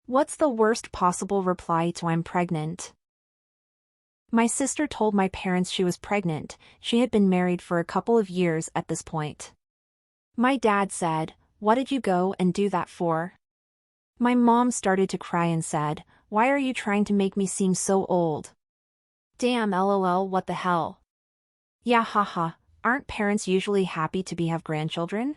What's the worst possible reply to "I'm pregnant"? My sister told my parents she was pregnant. She had been married for a couple of years at this point. My dad said, "What did you go and do that for?" My mom started to cry and said, "Why are you trying to make me seem so old?" Damn, lol, what the hell? Yeah, haha, aren't parents usually happy to have grandchildren?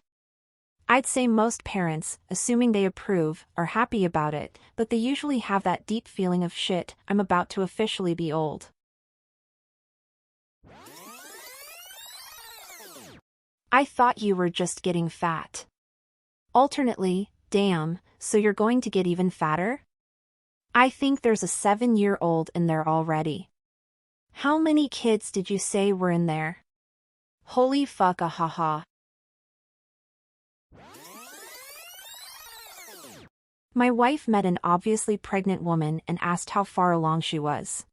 I'd say most parents, assuming they approve, are happy about it, but they usually have that deep feeling of shit, I'm about to officially be old. I thought you were just getting fat. Alternately, damn, so you're going to get even fatter? I think there's a 7-year-old in there already. How many kids did you say were in there? Holy fuck, haha. My wife met an obviously pregnant woman and asked how far along she was.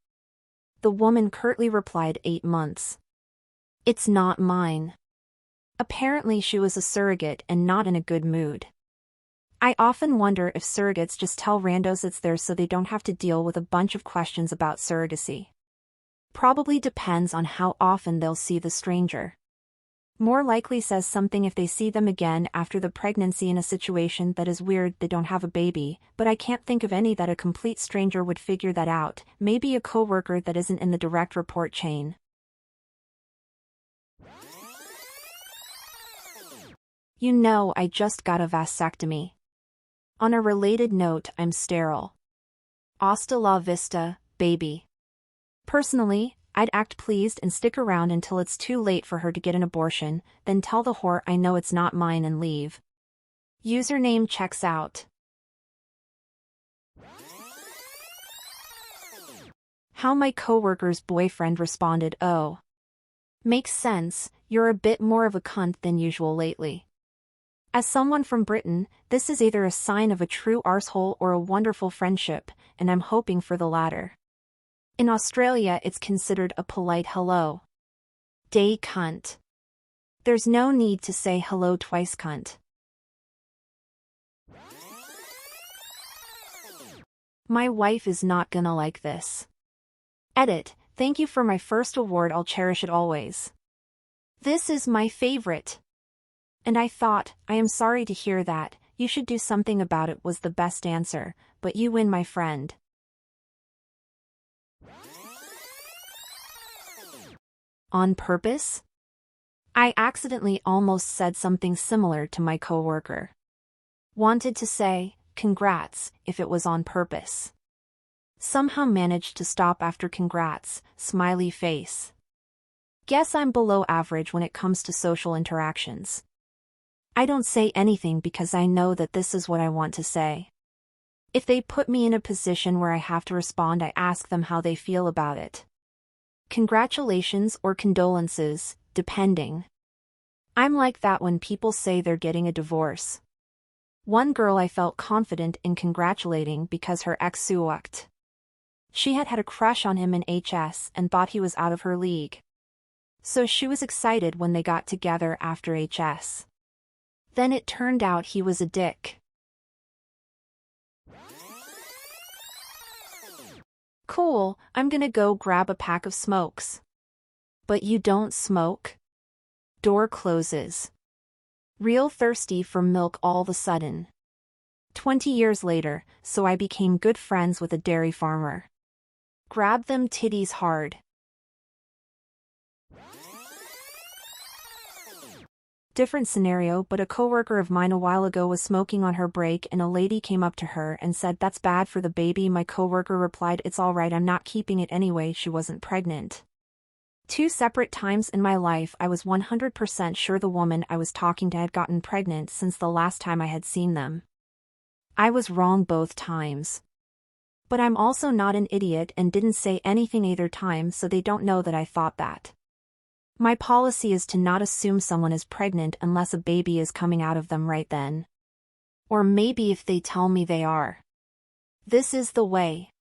The woman curtly replied 8 months. It's not mine. Apparently she was a surrogate and not in a good mood. I often wonder if surrogates just tell randos it's theirs so they don't have to deal with a bunch of questions about surrogacy. Probably depends on how often they'll see the stranger. More likely says something if they see them again after the pregnancy in a situation that is weird they don't have a baby, but I can't think of any that a complete stranger would figure that out, maybe a coworker that isn't in the direct report chain. You know, I just got a vasectomy. On a related note, I'm sterile. Hasta la vista, baby. Personally, I'd act pleased and stick around until it's too late for her to get an abortion, then tell the whore I know it's not mine and leave. Username checks out. How my coworker's boyfriend responded, "Oh. Makes sense, you're a bit more of a cunt than usual lately." As someone from Britain, this is either a sign of a true arsehole or a wonderful friendship, and I'm hoping for the latter. In Australia it's considered a polite hello. Day cunt. There's no need to say hello twice cunt. My wife is not gonna like this. Edit, thank you for my first award, I'll cherish it always. This is my favorite. And I thought, I am sorry to hear that, you should do something about it was the best answer, but you win my friend. On purpose? I accidentally almost said something similar to my coworker. Wanted to say, congrats, if it was on purpose. Somehow managed to stop after congrats, smiley face. Guess I'm below average when it comes to social interactions. I don't say anything because I know that this is what I want to say. If they put me in a position where I have to respond, I ask them how they feel about it. Congratulations or condolences, depending. I'm like that when people say they're getting a divorce. One girl I felt confident in congratulating because her ex sucked. She had a crush on him in HS and thought he was out of her league. So she was excited when they got together after HS. Then it turned out he was a dick. Cool, I'm gonna go grab a pack of smokes. But you don't smoke? Door closes. Real thirsty for milk all of a sudden. 20 years later, so I became good friends with a dairy farmer. Grab them titties hard. Different scenario, but a coworker of mine a while ago was smoking on her break and a lady came up to her and said, "That's bad for the baby." My coworker replied, "It's alright, I'm not keeping it anyway, she wasn't pregnant." 2 separate times in my life I was 100% sure the woman I was talking to had gotten pregnant since the last time I had seen them. I was wrong both times. But I'm also not an idiot and didn't say anything either time, so they don't know that I thought that. My policy is to not assume someone is pregnant unless a baby is coming out of them right then. Or maybe if they tell me they are. This is the way.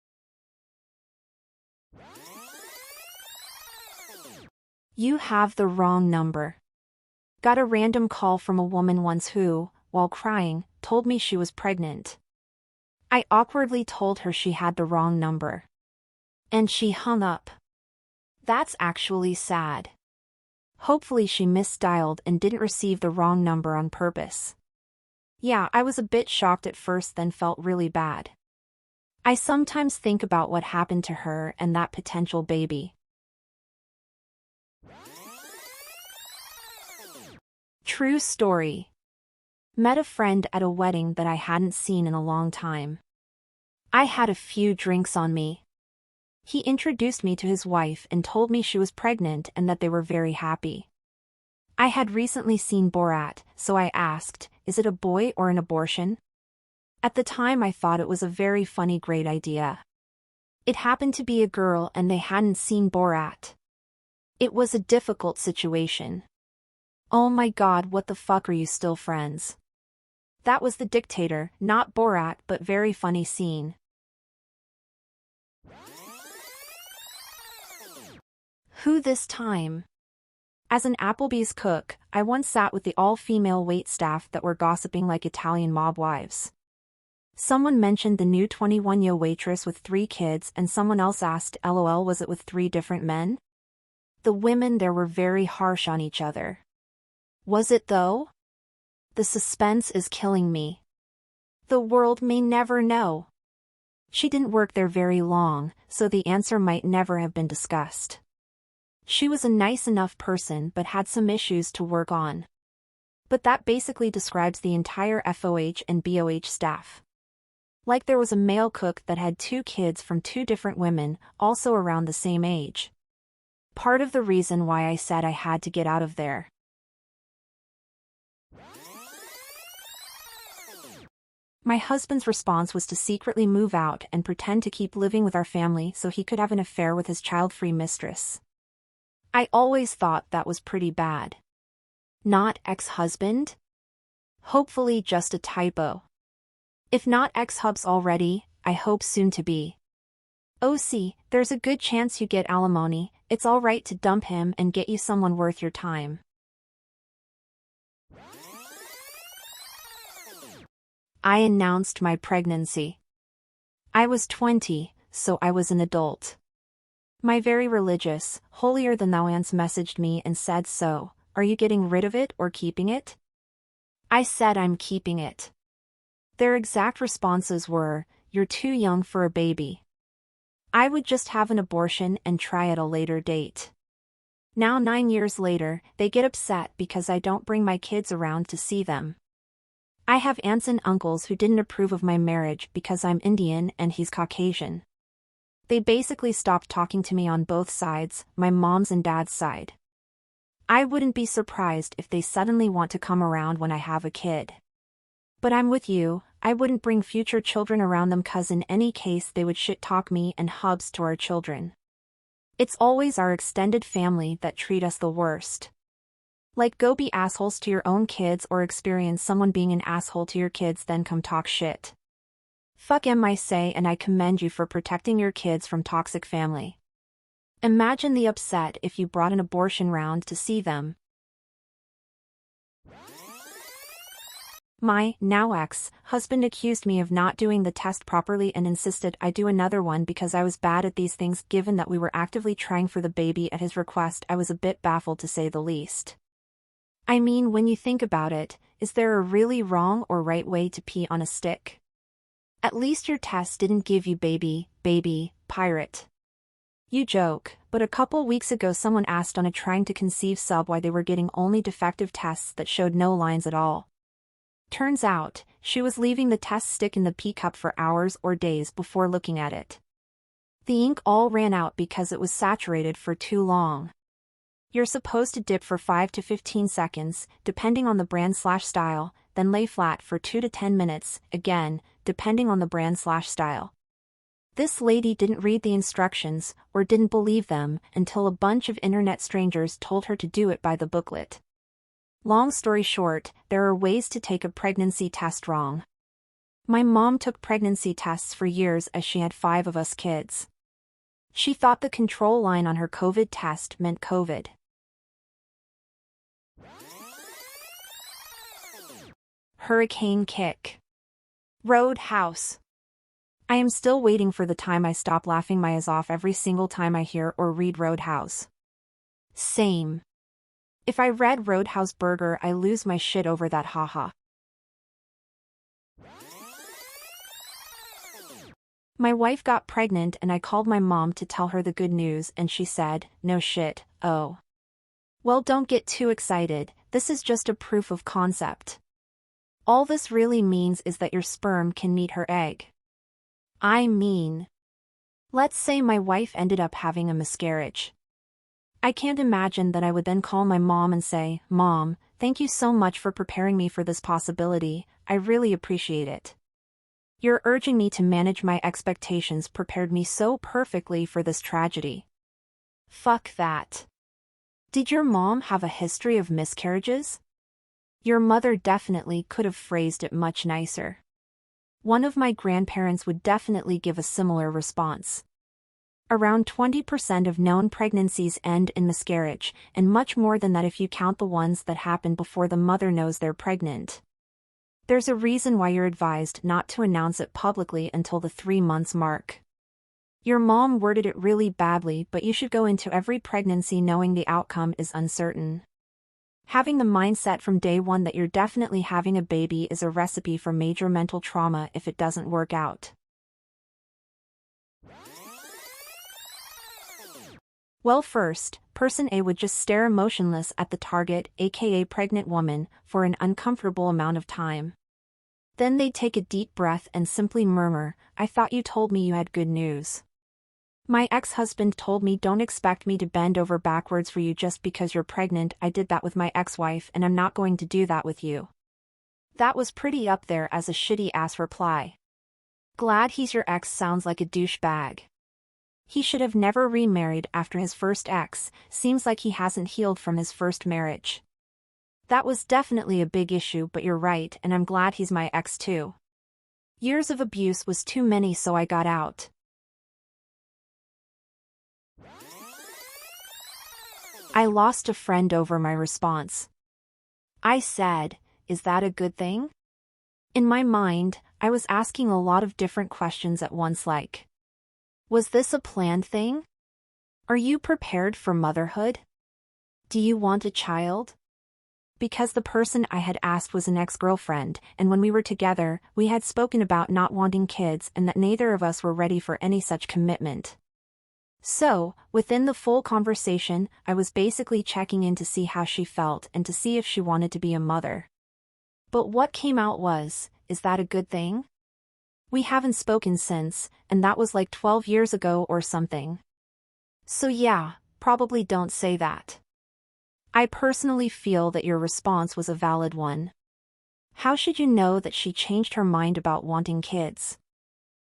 You have the wrong number. Got a random call from a woman once who, while crying, told me she was pregnant. I awkwardly told her she had the wrong number. And she hung up. That's actually sad. Hopefully she misdialed and didn't receive the wrong number on purpose. Yeah, I was a bit shocked at first, then felt really bad. I sometimes think about what happened to her and that potential baby. True story. Met a friend at a wedding that I hadn't seen in a long time. I had a few drinks on me. He introduced me to his wife and told me she was pregnant and that they were very happy. I had recently seen Borat, so I asked, is it a boy or an abortion? At the time I thought it was a very funny, great idea. It happened to be a girl and they hadn't seen Borat. It was a difficult situation. Oh my god, what the fuck, are you still friends? That was the dictator, not Borat, but very funny scene. Who this time? As an Applebee's cook, I once sat with the all-female waitstaff that were gossiping like Italian mob wives. Someone mentioned the new 21-year waitress with 3 kids and someone else asked, LOL, was it with 3 different men? The women there were very harsh on each other. Was it though? The suspense is killing me. The world may never know. She didn't work there very long, so the answer might never have been discussed. She was a nice enough person but had some issues to work on. But that basically describes the entire FOH and BOH staff. Like there was a male cook that had 2 kids from 2 different women, also around the same age. Part of the reason why I said I had to get out of there. My husband's response was to secretly move out and pretend to keep living with our family so he could have an affair with his child-free mistress. I always thought that was pretty bad. Not ex-husband? Hopefully just a typo. If not ex-hubs already, I hope soon to be. OC, there's a good chance you get alimony, it's alright to dump him and get you someone worth your time. I announced my pregnancy. I was 20, so I was an adult. My very religious, holier-than-thou aunts messaged me and said, so, are you getting rid of it or keeping it? I said I'm keeping it. Their exact responses were, you're too young for a baby. I would just have an abortion and try at a later date. Now 9 years later, they get upset because I don't bring my kids around to see them. I have aunts and uncles who didn't approve of my marriage because I'm Indian and he's Caucasian. They basically stopped talking to me on both sides, my mom's and dad's side. I wouldn't be surprised if they suddenly want to come around when I have a kid. But I'm with you, I wouldn't bring future children around them cause in any case they would shit-talk me and hubs to our children. It's always our extended family that treat us the worst. Like go be assholes to your own kids or experience someone being an asshole to your kids then come talk shit. Fuck I say, and I commend you for protecting your kids from toxic family. Imagine the upset if you brought an abortion round to see them. My, now ex-husband accused me of not doing the test properly and insisted I do another one because I was bad at these things. Given that we were actively trying for the baby at his request, I was a bit baffled to say the least. I mean, when you think about it, is there a really wrong or right way to pee on a stick? At least your test didn't give you baby, pirate. You joke, but a couple weeks ago someone asked on a trying to conceive sub why they were getting only defective tests that showed no lines at all. Turns out, she was leaving the test stick in the pee cup for hours or days before looking at it. The ink all ran out because it was saturated for too long. You're supposed to dip for 5 to 15 seconds, depending on the brand/style, then lay flat for 2 to 10 minutes, again, depending on the brand/style. This lady didn't read the instructions, or didn't believe them, until a bunch of internet strangers told her to do it by the booklet. Long story short, there are ways to take a pregnancy test wrong. My mom took pregnancy tests for years as she had 5 of us kids. She thought the control line on her COVID test meant COVID. Hurricane kick. Roadhouse. I am still waiting for the time I stop laughing my ass off every single time I hear or read Roadhouse. Same. If I read Roadhouse Burger, I lose my shit over that, haha. My wife got pregnant and I called my mom to tell her the good news and she said, no shit, oh. Well, don't get too excited, this is just a proof of concept. All this really means is that your sperm can meet her egg. I mean, let's say my wife ended up having a miscarriage. I can't imagine that I would then call my mom and say, Mom, thank you so much for preparing me for this possibility, I really appreciate it. Your urging me to manage my expectations prepared me so perfectly for this tragedy. Fuck that. Did your mom have a history of miscarriages? Your mother definitely could have phrased it much nicer. One of my grandparents would definitely give a similar response. Around 20% of known pregnancies end in miscarriage, and much more than that if you count the ones that happen before the mother knows they're pregnant. There's a reason why you're advised not to announce it publicly until the 3 months mark. Your mom worded it really badly, but you should go into every pregnancy knowing the outcome is uncertain. Having the mindset from day one that you're definitely having a baby is a recipe for major mental trauma if it doesn't work out. Well, first, person A would just stare emotionless at the target, aka pregnant woman, for an uncomfortable amount of time. Then they'd take a deep breath and simply murmur, I thought you told me you had good news. My ex-husband told me don't expect me to bend over backwards for you just because you're pregnant. I did that with my ex-wife and I'm not going to do that with you. That was pretty up there as a shitty-ass reply. Glad he's your ex sounds like a douchebag. He should have never remarried after his first ex, seems like he hasn't healed from his first marriage. That was definitely a big issue, but you're right, and I'm glad he's my ex too. Years of abuse was too many, so I got out. I lost a friend over my response. I said, is that a good thing? In my mind, I was asking a lot of different questions at once like, was this a planned thing? Are you prepared for motherhood? Do you want a child? Because the person I had asked was an ex-girlfriend, and when we were together, we had spoken about not wanting kids and that neither of us were ready for any such commitment. So, within the full conversation, I was basically checking in to see how she felt and to see if she wanted to be a mother. But what came out was, is that a good thing? We haven't spoken since, and that was like 12 years ago or something. So yeah, probably don't say that. I personally feel that your response was a valid one. How should you know that she changed her mind about wanting kids?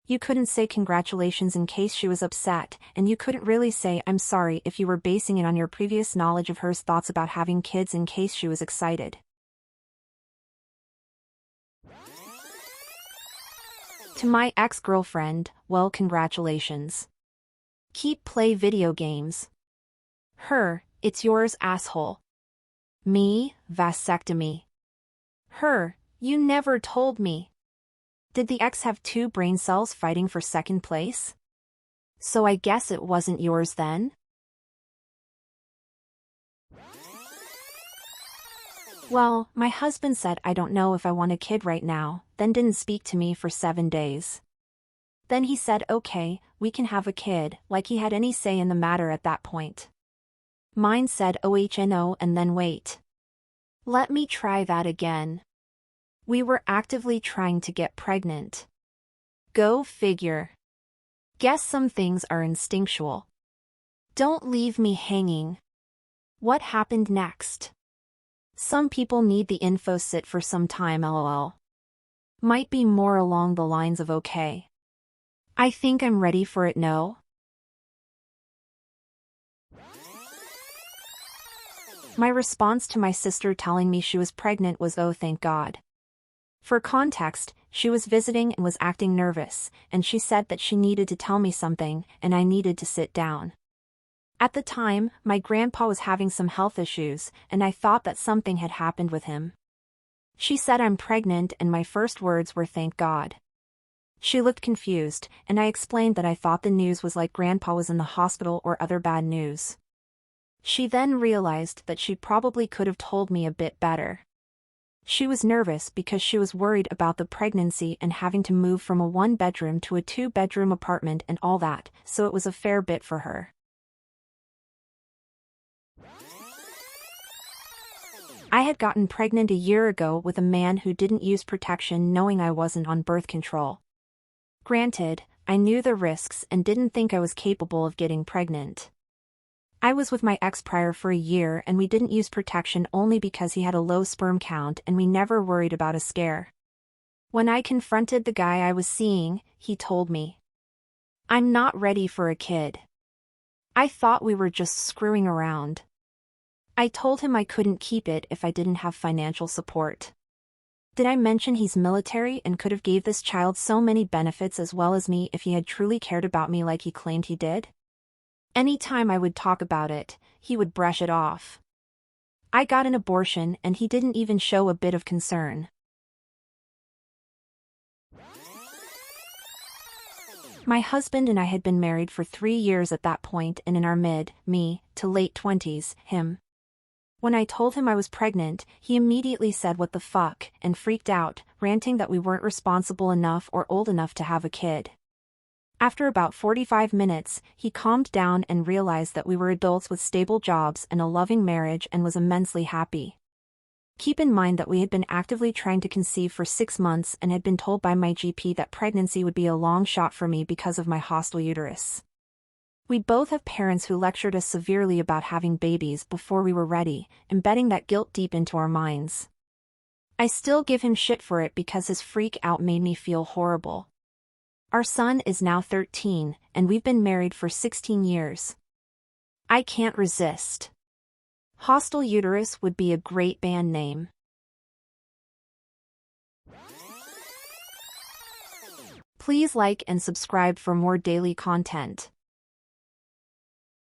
You couldn't say congratulations in case she was upset, and you couldn't really say I'm sorry if you were basing it on your previous knowledge of her thoughts about having kids in case she was excited. To my ex-girlfriend, well, congratulations. Keep play video games. Her, it's yours, asshole. Me, vasectomy. Her, you never told me. Did the ex have 2 brain cells fighting for second place? So I guess it wasn't yours then? Well, my husband said I don't know if I want a kid right now, then didn't speak to me for 7 days. Then he said okay, we can have a kid, like he had any say in the matter at that point. Mine said OHNO and then wait. Let me try that again. We were actively trying to get pregnant. Go figure. Guess some things are instinctual. Don't leave me hanging. What happened next? Some people need the info sit for some time, lol. Might be more along the lines of okay. I think I'm ready for it, no? My response to my sister telling me she was pregnant was oh thank God. For context, she was visiting and was acting nervous, and she said that she needed to tell me something, and I needed to sit down. At the time, my grandpa was having some health issues, and I thought that something had happened with him. She said I'm pregnant and my first words were thank God. She looked confused, and I explained that I thought the news was like Grandpa was in the hospital or other bad news. She then realized that she probably could have told me a bit better. She was nervous because she was worried about the pregnancy and having to move from a one-bedroom to a two-bedroom apartment and all that, so it was a fair bit for her. I had gotten pregnant a year ago with a man who didn't use protection knowing I wasn't on birth control. Granted, I knew the risks and didn't think I was capable of getting pregnant. I was with my ex prior for a year and we didn't use protection only because he had a low sperm count and we never worried about a scare. When I confronted the guy I was seeing, he told me, "I'm not ready for a kid. I thought we were just screwing around." I told him I couldn't keep it if I didn't have financial support. Did I mention he's military and could have gave this child so many benefits as well as me if he had truly cared about me like he claimed he did? Any time I would talk about it, he would brush it off. I got an abortion and he didn't even show a bit of concern. My husband and I had been married for 3 years at that point and in our to late 20s, him. When I told him I was pregnant, he immediately said what the fuck and freaked out, ranting that we weren't responsible enough or old enough to have a kid. After about 45 minutes, he calmed down and realized that we were adults with stable jobs and a loving marriage and was immensely happy. Keep in mind that we had been actively trying to conceive for 6 months and had been told by my GP that pregnancy would be a long shot for me because of my hostile uterus. We both have parents who lectured us severely about having babies before we were ready, embedding that guilt deep into our minds. I still give him shit for it because his freak out made me feel horrible. Our son is now 13, and we've been married for 16 years. I can't resist. Hostile Uterus would be a great band name. Please like and subscribe for more daily content.